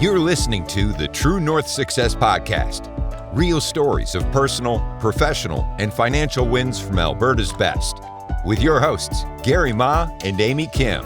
You're listening to the True North Success Podcast. Real stories of personal, professional, and financial wins from Alberta's best. With your hosts, Gary Ma and Amy Kim.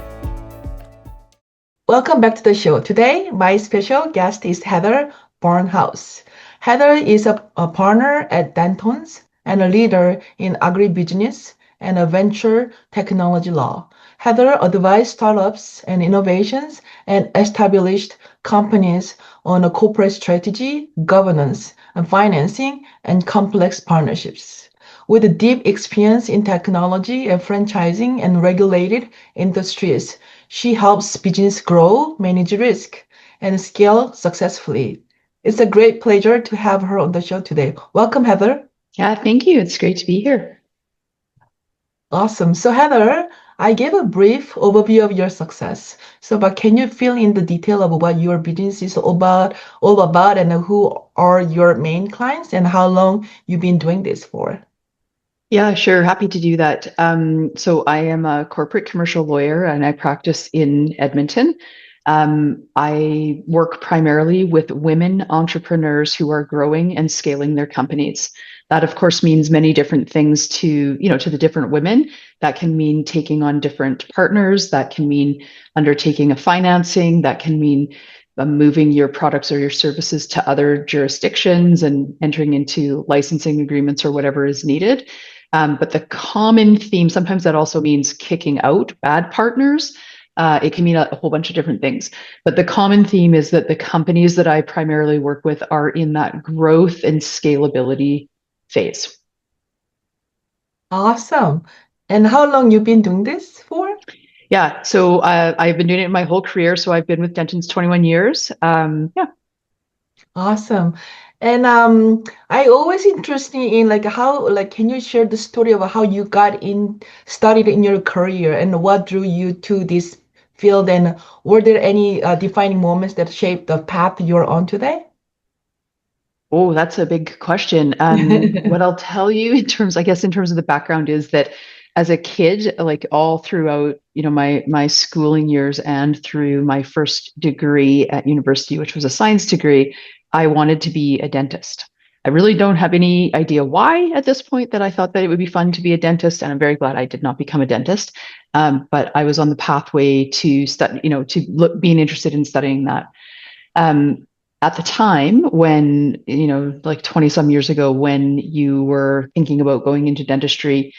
Welcome back to the show. Today, my special guest is Heather Barnhouse. Heather is a partner at Dentons and a leader in agribusiness and a venture technology law. Heather advised startups and innovations and established companies on a corporate strategy, governance, and financing, and complex partnerships. With a deep experience in technology and franchising and regulated industries, she helps business grow, manage risk, and scale successfully. It's a great pleasure to have her on the show today. Welcome, Heather. Yeah, thank you. It's great to be here. Awesome. So, Heather, I gave a brief overview of your success. But can you fill in the detail of what your business is all about, and who are your main clients, and how long you've been doing this for? Yeah, sure. Happy to do that. So I am a corporate commercial lawyer and I practice in Edmonton. I work primarily with women entrepreneurs who are growing and scaling their companies. That, of course, means many different things to the different women. That can mean taking on different partners. That can mean undertaking a financing. That can mean moving your products or your services to other jurisdictions and entering into licensing agreements or whatever is needed. But the common theme, sometimes that also means kicking out bad partners. It can mean a whole bunch of different things. But the common theme is that the companies that I primarily work with are in that growth and scalability phase. Awesome. And how long you been doing this for? Yeah, so I've been doing it my whole career. So I've been with Dentons 21 years. Yeah. Awesome. And I always interested in can you share the story of how you started in your career and what drew you to this field, and were there any defining moments that shaped the path you're on today? Oh, that's a big question. What I'll tell you in terms of the background is that as a kid, like all throughout, my schooling years and through my first degree at university, which was a science degree, I wanted to be a dentist. I really don't have any idea why at this point that I thought that it would be fun to be a dentist, and I'm very glad I did not become a dentist. But I was on the pathway to study, being interested in studying that. At the time when, like 20 some years ago, when you were thinking about going into dentistry,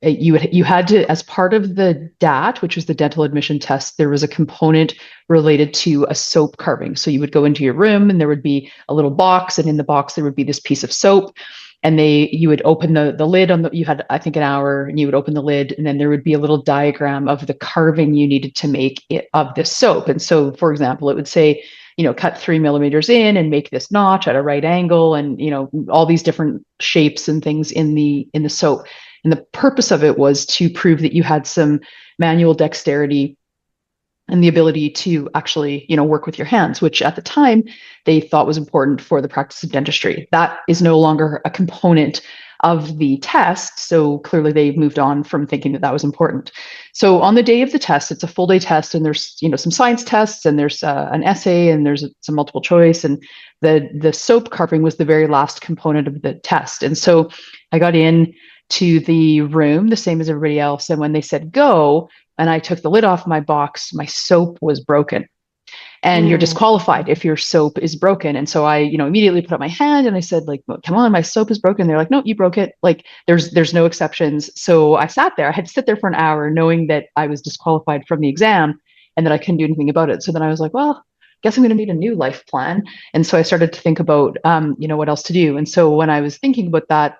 you had to, as part of the DAT, which was the dental admission test, there was a component related to a soap carving. So you would go into your room and there would be a little box, and in the box there would be this piece of soap, and you would open the lid you had, I think, an hour, and you would open the lid, and then there would be a little diagram of the carving you needed to make it of this soap. And so, for example, it would say, cut 3 millimeters in and make this notch at a right angle, and all these different shapes and things in the soap. And the purpose of it was to prove that you had some manual dexterity and the ability to actually, work with your hands, which at the time they thought was important for the practice of dentistry. That is no longer a component of the test. So clearly they've moved on from thinking that was important. So on the day of the test, it's a full day test, and there's, some science tests, and there's an essay, and there's some multiple choice, and the soap carving was the very last component of the test. And so I got in to the room the same as everybody else, and when they said go, and I took the lid off my box, my soap was broken. And you're disqualified if your soap is broken. And so I, immediately put up my hand and I said, come on, my soap is broken. They're like, no, you broke it. Like there's no exceptions. So I sat there. I had to sit there for an hour knowing that I was disqualified from the exam and that I couldn't do anything about it. So then I was like, well, guess I'm going to need a new life plan. And so I started to think about, what else to do. And so when I was thinking about that,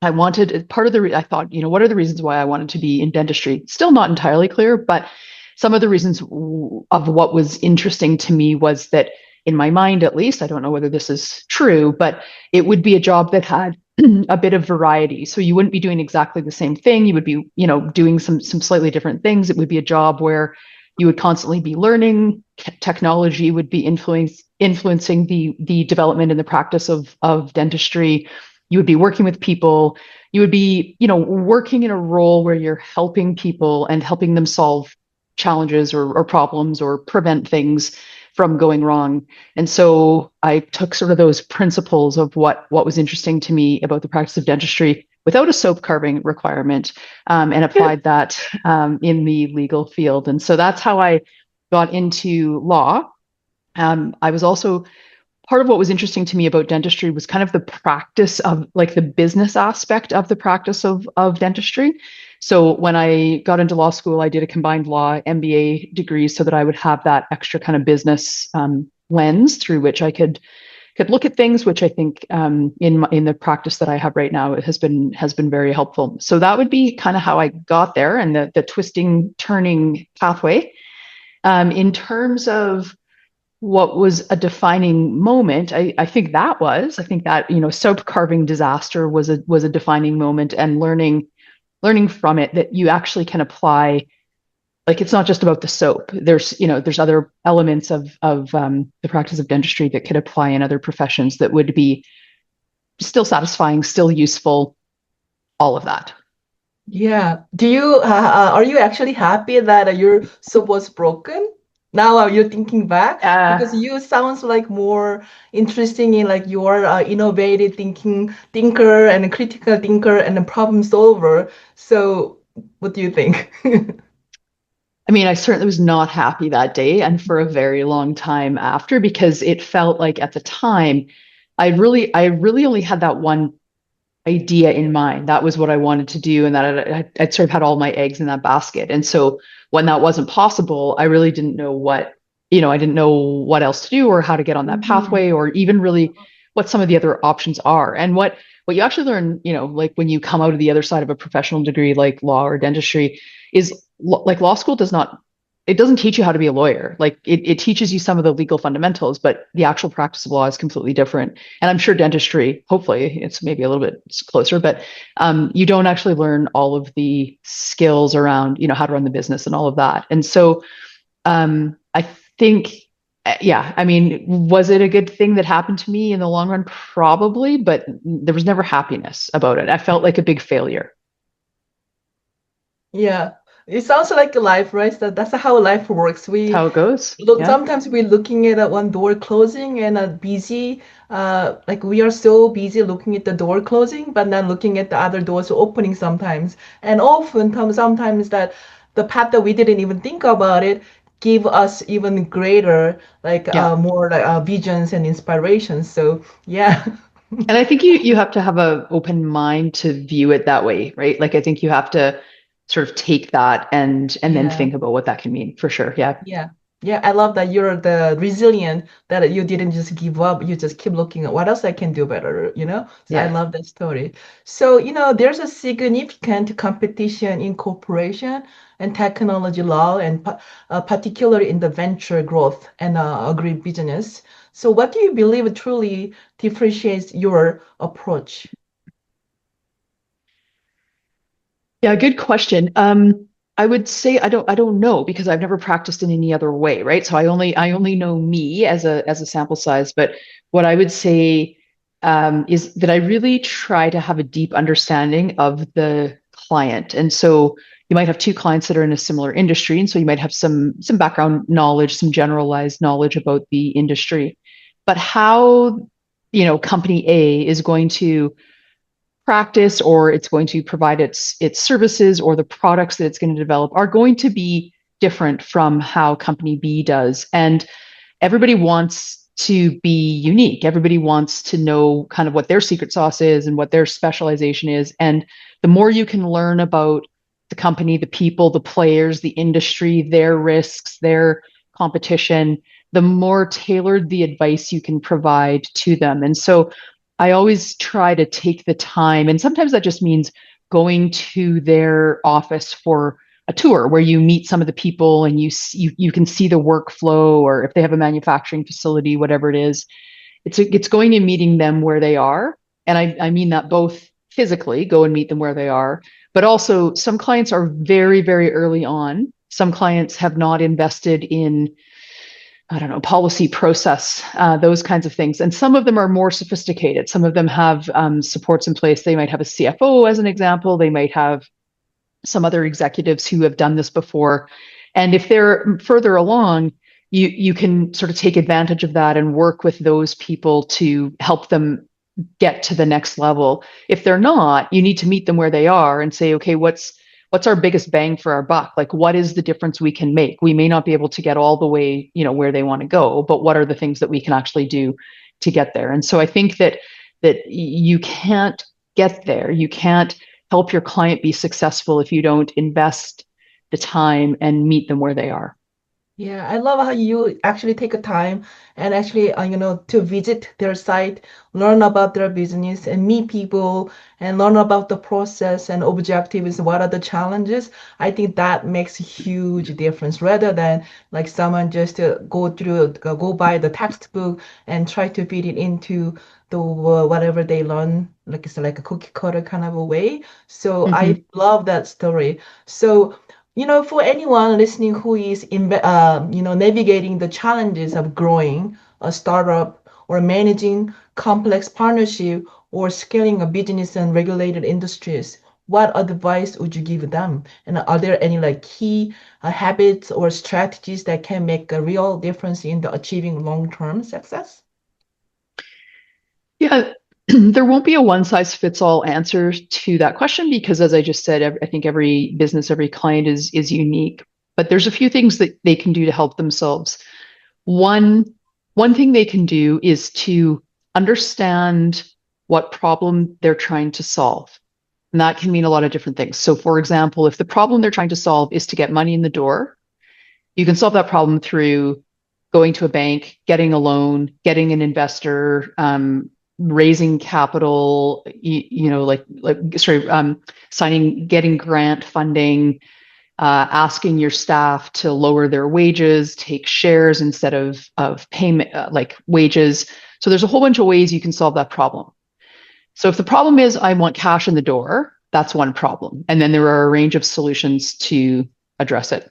I thought, what are the reasons why I wanted to be in dentistry? Still not entirely clear, but some of the reasons of what was interesting to me was that, in my mind at least, I don't know whether this is true, but it would be a job that had a bit of variety. So you wouldn't be doing exactly the same thing. You would be, doing some slightly different things. It would be a job where you would constantly be learning. Technology would be influencing the development and the practice of dentistry. You would be working with people. You would be, working in a role where you're helping people and helping them solve challenges or problems or prevent things from going wrong. And so I took sort of those principles of what was interesting to me about the practice of dentistry without a soap carving requirement, and applied that in the legal field. And so that's how I got into law. I was also part of what was interesting to me about dentistry was kind of the practice of like the business aspect of the practice of dentistry. So when I got into law school, I did a combined law MBA degree so that I would have that extra kind of business lens through which I could look at things, which I think in the practice that I have right now, it has been very helpful. So that would be kind of how I got there, and the twisting, turning pathway. In terms of what was a defining moment, I think that soap carving disaster was a defining moment, and learning from it that you actually can apply. Like, it's not just about the soap. There's other elements of the practice of dentistry that could apply in other professions that would be still satisfying, still useful, all of that. Yeah. Are you actually happy that your soap was broken? Now you're thinking back because you sounds like more interesting in like your innovative thinker and a critical thinker and a problem solver. So what do you think? I mean, I certainly was not happy that day and for a very long time after, because it felt like at the time I really only had that one idea in mind. That was what I wanted to do, and that I'd sort of had all my eggs in that basket. And so when that wasn't possible, I really didn't know I didn't know what else to do or how to get on that Mhm. pathway, or even really what some of the other options are. And what you actually learn, like when you come out of the other side of a professional degree like law or dentistry, is like law school it doesn't teach you how to be a lawyer. Like it teaches you some of the legal fundamentals, but the actual practice of law is completely different. And I'm sure dentistry, hopefully, it's maybe a little bit closer, but you don't actually learn all of the skills around, how to run the business and all of that. And so I think, yeah, I mean, was it a good thing that happened to me in the long run? Probably, but there was never happiness about it. I felt like a big failure. Yeah. It sounds like a life, right? That's how life works. That's how it goes. Look, Yeah. sometimes we're looking at one door closing and busy, like we are so busy looking at the door closing, but not looking at the other doors opening sometimes. And often, sometimes that the path that we didn't even think about it give us even greater, like Yeah. more like visions and inspirations. So yeah. And I think you have to have a open mind to view it that way, right? Like I think you have to sort of take that and then Yeah. think about what that can mean for sure. Yeah. Yeah. Yeah, I love that you're the resilient, that you didn't just give up. You just keep looking at what else I can do better. So I Yeah. love that story. So, there's a significant competition in corporation and technology law, and particularly in the venture growth and agribusiness. So what do you believe truly differentiates your approach? Yeah, good question. I would say I don't know, because I've never practiced in any other way, right? So I only know me as a sample size. But what I would say is that I really try to have a deep understanding of the client. And so you might have two clients that are in a similar industry, and so you might have some background knowledge, some generalized knowledge about the industry. But how, company A is going to practice, or it's going to provide its services, or the products that it's going to develop are going to be different from how company B does. And everybody wants to be unique. Everybody wants to know kind of what their secret sauce is and what their specialization is. And the more you can learn about the company, the people, the players, the industry, their risks, their competition, the more tailored the advice you can provide to them. And so I always try to take the time, and sometimes that just means going to their office for a tour where you meet some of the people and you can see the workflow, or if they have a manufacturing facility, whatever it is, it's going and meeting them where they are. And I mean that both physically, go and meet them where they are, but also some clients are very, very early on. Some clients have not invested in, I don't know, policy, process, those kinds of things. And some of them are more sophisticated. Some of them have supports in place. They might have a CFO as an example. They might have some other executives who have done this before. And if they're further along, you can sort of take advantage of that and work with those people to help them get to the next level. If they're not, you need to meet them where they are and say, okay, what's our biggest bang for our buck? Like, what is the difference we can make? We may not be able to get all the way, where they want to go, but what are the things that we can actually do to get there? And so I think that you can't get there. You can't help your client be successful if you don't invest the time and meet them where they are. Yeah, I love how you actually take a time and actually, to visit their site, learn about their business and meet people and learn about the process and objectives, what are the challenges. I think that makes a huge difference rather than like someone just go by the textbook and try to fit it into the whatever they learn, like it's like a cookie cutter kind of a way. So I Mm-hmm. love that story. So for anyone listening who is navigating the challenges of growing a startup or managing complex partnership or scaling a business in regulated industries, what advice would you give them? And are there any like key habits or strategies that can make a real difference in the achieving long-term success? Yeah, there won't be a one size fits all answer to that question because, as I just said, I think every business, every client is unique. But there's a few things that they can do to help themselves. One one thing they can do is to understand what problem they're trying to solve. And that can mean a lot of different things. So, for example, if the problem they're trying to solve is to get money in the door, you can solve that problem through going to a bank, getting a loan, getting an investor, raising capital, signing, getting grant funding, asking your staff to lower their wages, take shares instead of payment, like wages. So there's a whole bunch of ways you can solve that problem. So if the problem is I want cash in the door, that's one problem. And then there are a range of solutions to address it.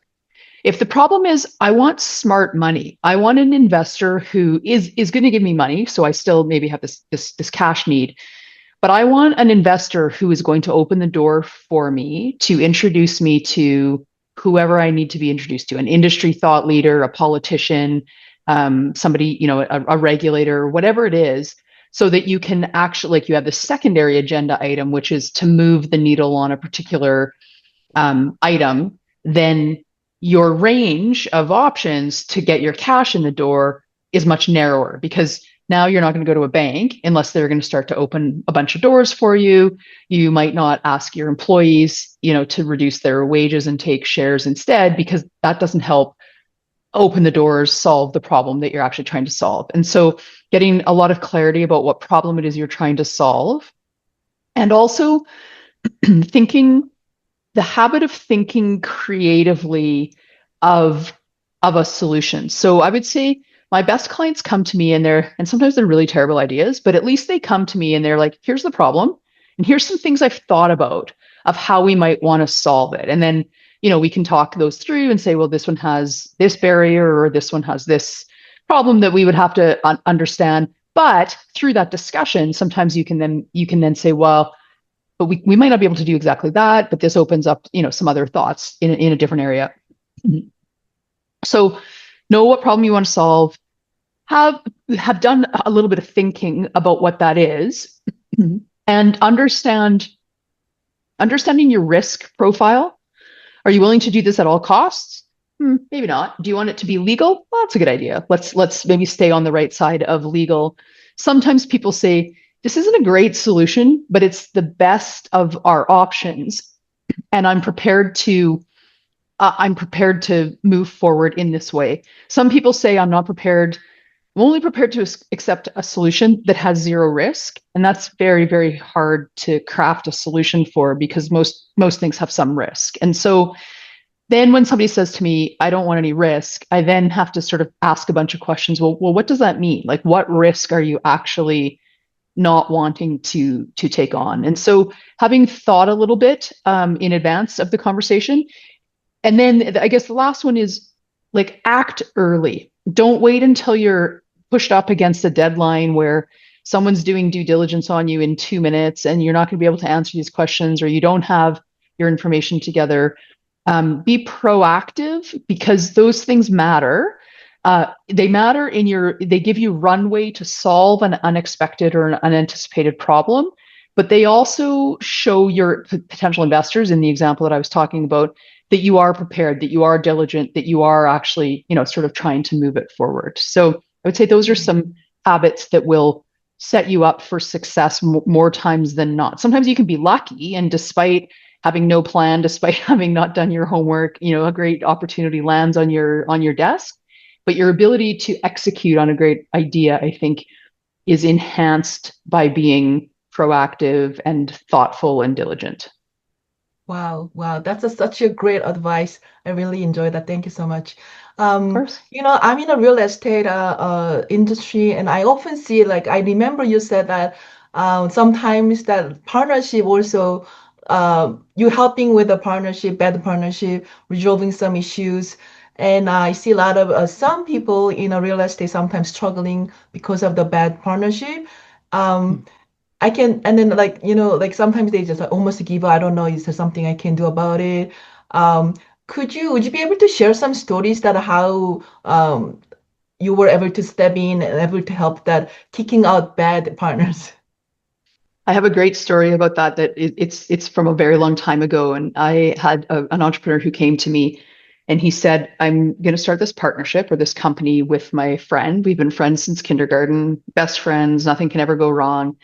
If the problem is I want smart money, I want an investor who is going to give me money, so I still maybe have this cash need, but I want an investor who is going to open the door for me to introduce me to whoever I need to be introduced to, an industry thought leader, a politician, somebody, a regulator, whatever it is, so that you can actually, like, you have the secondary agenda item, which is to move the needle on a particular item. Then your range of options to get your cash in the door is much narrower because now you're not going to go to a bank unless they're going to start to open a bunch of doors for you. You might not ask your employees, to reduce their wages and take shares instead, because that doesn't help open the doors, solve the problem that you're actually trying to solve. And so getting a lot of clarity about what problem it is you're trying to solve, and also thinking the habit of thinking creatively of a solution. So I would say my best clients come to me and sometimes they're really terrible ideas, but at least they come to me and they're like, here's the problem. And here's some things I've thought about of how we might want to solve it. And then, we can talk those through and say, well, this one has this barrier or this one has this problem that we would have to understand. But through that discussion, sometimes you can then say, well, but we might not be able to do exactly that, but this opens up, some other thoughts in a different area. So know what problem you want to solve, have done a little bit of thinking about what that is, and understanding your risk profile. Are you willing to do this at all costs? Maybe not. Do you want it to be legal? Well, that's a good idea. Let's maybe stay on the right side of legal. Sometimes people say, this isn't a great solution, but it's the best of our options. And I'm prepared to move forward in this way. Some people say I'm not prepared. I'm only prepared to accept a solution that has zero risk. And that's very, very hard to craft a solution for because most things have some risk. And so then when somebody says to me, I don't want any risk, I then have to sort of ask a bunch of questions. Well, what does that mean? Like, what risk are you actually not wanting to take on? And so having thought a little bit in advance of the conversation. And then I guess the last one is like act early. Don't wait until you're pushed up against a deadline where someone's doing due diligence on you in 2 minutes and you're not going to be able to answer these questions or you don't have your information together. Be proactive because those things matter. They matter they give you runway to solve an unexpected or an unanticipated problem, but they also show your potential investors, in the example that I was talking about, that you are prepared, that you are diligent, that you are actually, sort of trying to move it forward. So I would say those are some habits that will set you up for success more times than not. Sometimes you can be lucky, and despite having no plan, despite having not done your homework, a great opportunity lands on your desk. But your ability to execute on a great idea, I think, is enhanced by being proactive and thoughtful and diligent. Wow, wow, that's such a great advice. I really enjoyed that. Thank you so much. Of course. I'm in a real estate industry, and I often see, like, I remember you said that sometimes that partnership also, you helping with a partnership, bad partnership, resolving some issues. And I see a lot of some people in a real estate sometimes struggling because of the bad partnership. Um, I can, and then like, like sometimes they just almost give up. I don't know, is there something I can do about it? Um, would you be able to share some stories that how you were able to step in and able to help that kicking out bad partners? I have a great story about that. It's from a very long time ago, and I had an entrepreneur who came to me, and he said, "I'm going to start this partnership or this company with my friend. We've been friends since kindergarten, best friends. Nothing can ever go wrong."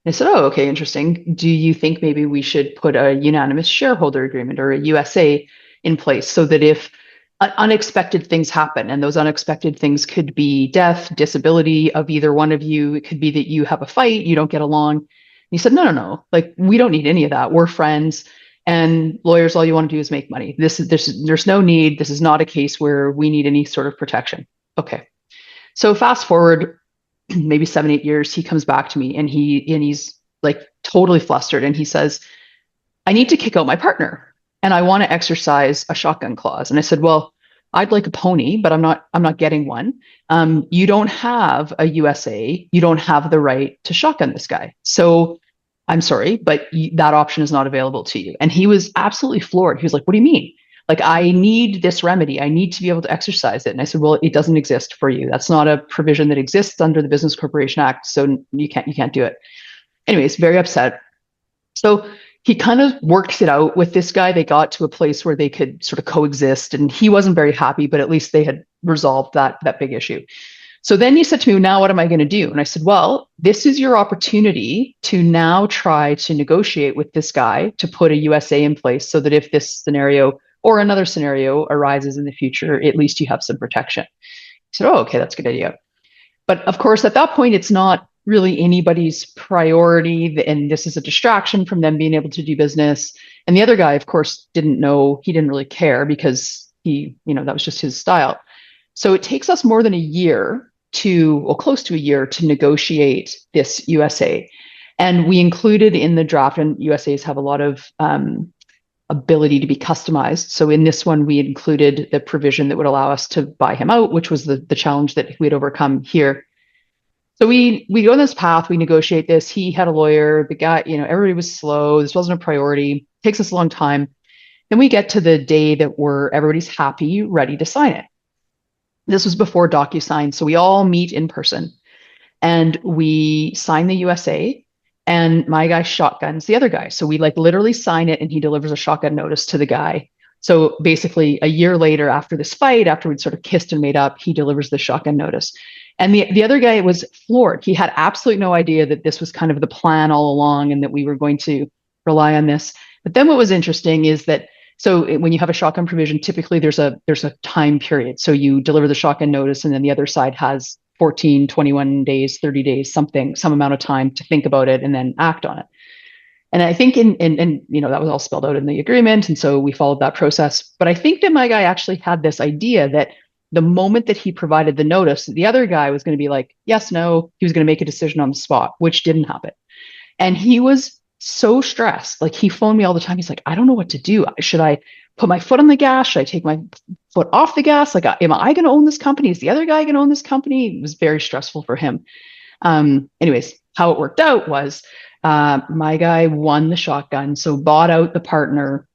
I said, "Oh, okay, interesting. Do you think maybe we should put a unanimous shareholder agreement or a USA in place so that if unexpected things happen, and those unexpected things could be death, disability of either one of you, it could be that you have a fight, you don't get along." And he said, "No, no, no. Like, we don't need any of that. We're friends, and lawyers, all you want to do is make money. There's no need. This is not a case where we need any sort of protection." Okay. So fast forward maybe 7, 8 years, he comes back to me, and he's like totally flustered, and he says, "I need to kick out my partner, and I want to exercise a shotgun clause." And I said, "Well, I'd like a pony, but I'm not getting one. You don't have a USA. You don't have the right to shotgun this guy. So I'm sorry, but that option is not available to you." And he was absolutely floored. He was like, "What do you mean? Like, I need this remedy. I need to be able to exercise it." And I said, "Well, it doesn't exist for you. That's not a provision that exists under the Business Corporation Act. So you can't do it." Anyways, very upset. So he kind of worked it out with this guy. They got to a place where they could sort of coexist, and he wasn't very happy, but at least they had resolved that big issue. So then he said to me, "Now what am I going to do?" And I said, "Well, this is your opportunity to now try to negotiate with this guy to put a USA in place so that if this scenario or another scenario arises in the future, at least you have some protection." He said, "Oh, okay, that's a good idea." But of course, at that point, it's not really anybody's priority, and this is a distraction from them being able to do business. And the other guy, of course, didn't know, he didn't really care because that was just his style. So it takes us more than a year close to a year to negotiate this USA. And we included in the draft, and USAs have a lot of ability to be customized. So in this one, we included the provision that would allow us to buy him out, which was the challenge that we had overcome here. So we go on this path, we negotiate this. He had a lawyer, the guy, everybody was slow. This wasn't a priority. It takes us a long time. Then we get to the day that everybody's happy, ready to sign it. This was before DocuSign. So we all meet in person and we sign the USA, and my guy shotguns the other guy. So we literally sign it, and he delivers a shotgun notice to the guy. So basically a year later, after this fight, after we'd sort of kissed and made up, he delivers the shotgun notice. And the other guy was floored. He had absolutely no idea that this was kind of the plan all along and that we were going to rely on this. But then what was interesting is that, so when you have a shotgun provision, typically there's a time period. So you deliver the shotgun notice, and then the other side has 14, 21 days, 30 days, some amount of time to think about it and then act on it. And I think that was all spelled out in the agreement. And so we followed that process. But I think that my guy actually had this idea that the moment that he provided the notice, the other guy was going to be like, yes, no, he was going to make a decision on the spot, which didn't happen. And he was so stressed. Like, he phoned me all the time. He's like, "I don't know what to do. Should I put my foot on the gas? Should I take my foot off the gas? Like, am I going to own this company? Is the other guy going to own this company?" It was very stressful for him. Anyways, how it worked out was my guy won the shotgun, so bought out the partner,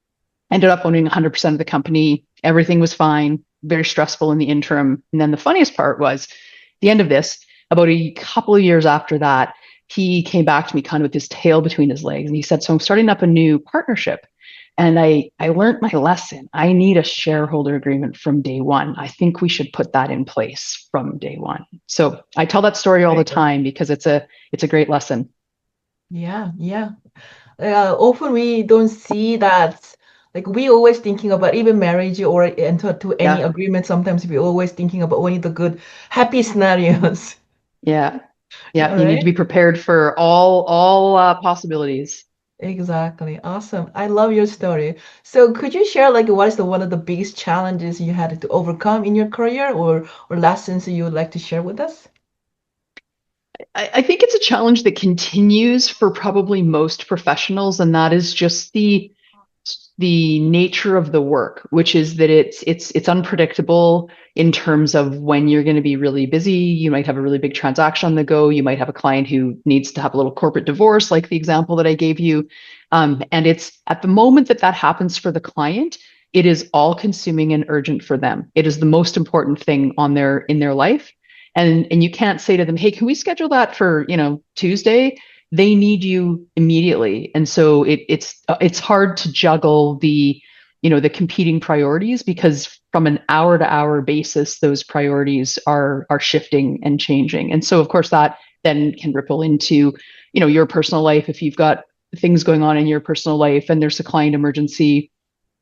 ended up owning 100% of the company. Everything was fine. very stressful in the interim. And then the funniest part was the end of this, about a couple of years after that, he came back to me kind of with his tail between his legs. And he said, so I'm starting up a new partnership. And I learned my lesson. I need a shareholder agreement from day one. I think we should put that in place from day one. So I tell that story all the time because it's a great lesson. Yeah, yeah. Often we don't see that. Like we always thinking about even marriage or enter to any Yeah. agreement. Sometimes we always thinking about only the good, happy scenarios. Yeah. Yeah, Yeah. You need to right? be prepared for all possibilities. Exactly. Awesome. I love your story. So could you share like what is the one of the biggest challenges you had to overcome in your career or lessons you would like to share with us? I think it's a challenge that continues for probably most professionals, and that is just the nature of the work, which is that it's unpredictable in terms of when you're going to be really busy. You might have a really big transaction on the go. You might have a client who needs to have a little corporate divorce, like the example that I gave you. And it's at the moment that that happens for the client, it is all consuming and urgent for them. It is the most important thing on their in their life. And you can't say to them, hey, can we schedule that for, Tuesday? They need you immediately, and so it's hard to juggle the competing priorities, because from an hour to hour basis those priorities are shifting and changing. And so of course that then can ripple into your personal life. If you've got things going on in your personal life and there's a client emergency,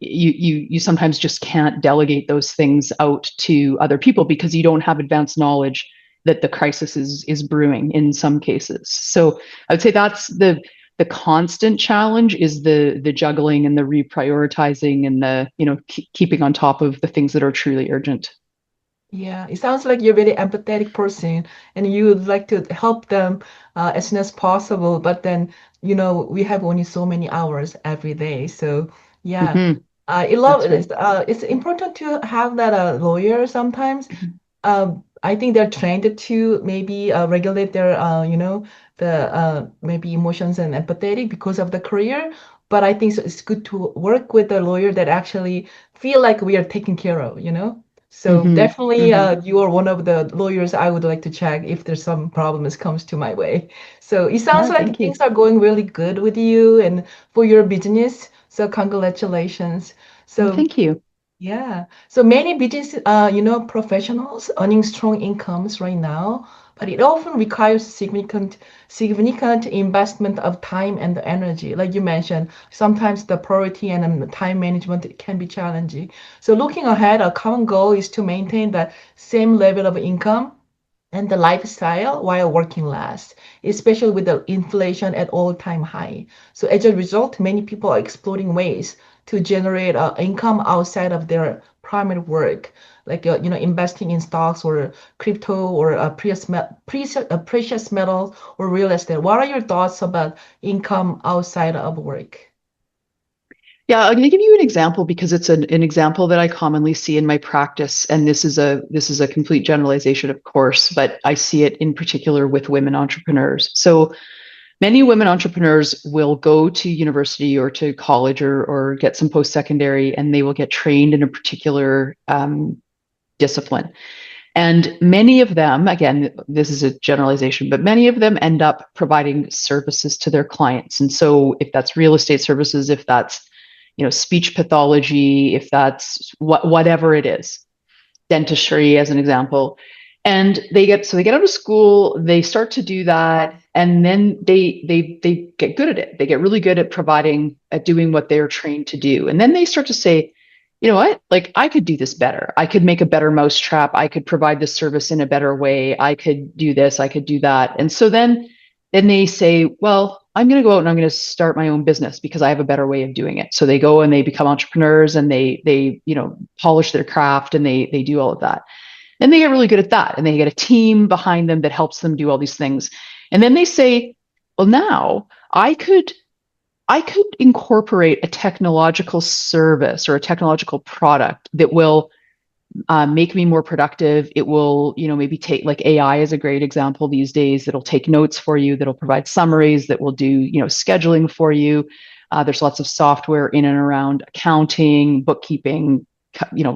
you sometimes just can't delegate those things out to other people because you don't have advanced knowledge that the crisis is brewing in some cases. So I would say that's the constant challenge, is the juggling and the reprioritizing and the keeping on top of the things that are truly urgent. Yeah, it sounds like you're a very empathetic person and you would like to help them as soon as possible. But then, we have only so many hours every day. So, yeah, Mm-hmm. I love That's it. right. It's important to have that lawyer sometimes. I think they're trained to maybe regulate their, the maybe emotions and empathetic because of the career. But I think it's good to work with a lawyer that actually feel like we are taken care of. So Mm-hmm. definitely, Mm-hmm. you are one of the lawyers I would like to check if there's some problems comes to my way. So it sounds Yeah, like thank things you. are going really good with you and for your business. So congratulations. Well, So thank you. yeah. So many business, professionals earning strong incomes right now, but it often requires significant investment of time and energy. Like you mentioned, sometimes the priority and time management can be challenging. So looking ahead, a common goal is to maintain the same level of income and the lifestyle while working less, especially with the inflation at all-time high. So as a result, many people are exploring ways to generate income outside of their primary work, like investing in stocks or crypto or precious metals or real estate. What are your thoughts about income outside of work? Yeah, I'm going to give you an example because it's an example that I commonly see in my practice, and this is a complete generalization, of course, but I see it in particular with women entrepreneurs. So many women entrepreneurs will go to university or to college or get some post-secondary, and they will get trained in a particular discipline. And many of them, again, this is a generalization, but many of them end up providing services to their clients. And so if that's real estate services, if that's speech pathology, if that's whatever it is, dentistry as an example. And they get out of school, they start to do that, and then they get good at it. They get really good at doing what they're trained to do. And then they start to say, you know what? Like, I could do this better. I could make a better mousetrap. I could provide this service in a better way. I could do this, I could do that. And so then they say, well, I'm going to go out and I'm going to start my own business because I have a better way of doing it. So they go and they become entrepreneurs, and they polish their craft, and they do all of that. And they get really good at that, and they get a team behind them that helps them do all these things. And then they say, well, now I could incorporate a technological service or a technological product that will make me more productive. It will, maybe take, like, AI is a great example these days. That'll take notes for you, that'll provide summaries, that will do, scheduling for you. There's lots of software in and around accounting, bookkeeping,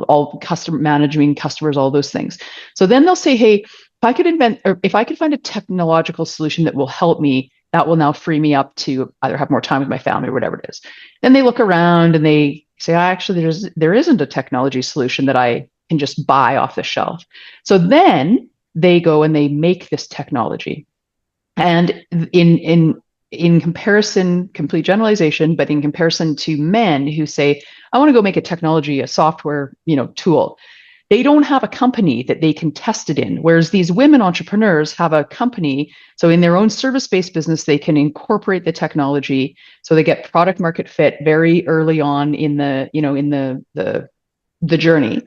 all customer managing customers, all those things. So then they'll say, hey, if I could find a technological solution that will help me, that will now free me up to either have more time with my family or whatever it is. Then they look around and they say, actually, there isn't a technology solution that I can just buy off the shelf. So then they go and they make this technology. And in comparison, complete generalization, but in comparison to men who say, I want to go make a software, tool, they don't have a company that they can test it in. Whereas these women entrepreneurs have a company. So in their own service-based business, they can incorporate the technology. So they get product market fit very early on in the journey.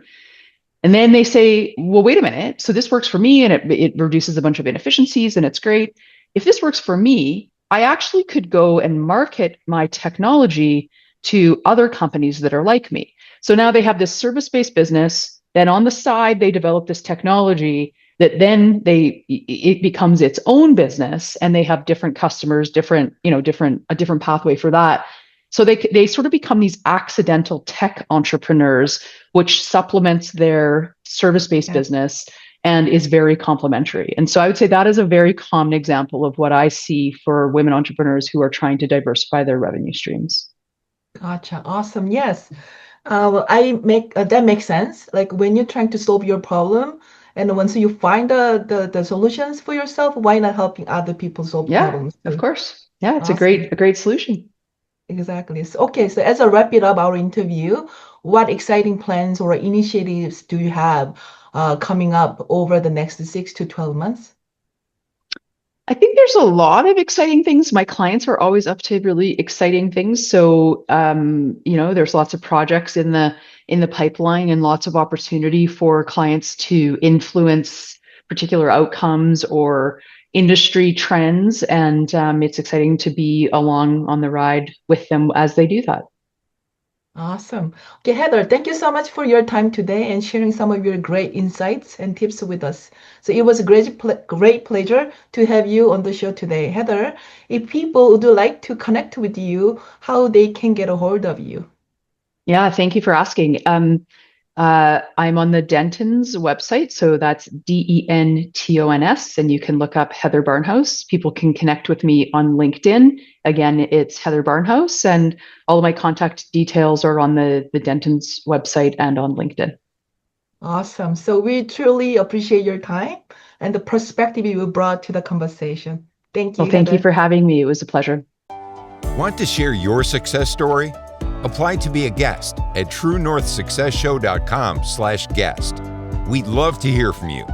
And then they say, well, wait a minute. So this works for me and it reduces a bunch of inefficiencies and it's great. If this works for me, I actually could go and market my technology to other companies that are like me. So now they have this service-based business. Then on the side, they develop this technology that then it becomes its own business, and they have different customers, a different pathway for that. So they sort of become these accidental tech entrepreneurs, which supplements their service-based business and is very complementary. And so I would say that is a very common example of what I see for women entrepreneurs who are trying to diversify their revenue streams. Gotcha. Awesome. Yes. That makes sense. Like when you're trying to solve your problem, and once you find the solutions for yourself, why not helping other people solve problems? Of course. Yeah, it's awesome. a great solution. Exactly. So, okay, so as I wrap it up our interview, what exciting plans or initiatives do you have coming up over the next 6 to 12 months? I think there's a lot of exciting things. My clients are always up to really exciting things. So, there's lots of projects in the pipeline and lots of opportunity for clients to influence particular outcomes or industry trends. And it's exciting to be along on the ride with them as they do that. Awesome. Okay, Heather, thank you so much for your time today and sharing some of your great insights and tips with us. So it was a great pleasure to have you on the show today. Heather, if people would like to connect with you, how they can get a hold of you? Yeah, thank you for asking. I'm on the Denton's website, so that's DENTONS, and you can look up Heather Barnhouse. People can connect with me on LinkedIn. Again, it's Heather Barnhouse, and all of my contact details are on the Denton's website and on LinkedIn. Awesome. So we truly appreciate your time and the perspective you brought to the conversation. Thank you, Well, thank Heather. you for having me. It was a pleasure. Want to share your success story? Apply to be a guest at TrueNorthSuccessShow.com/guest. We'd love to hear from you.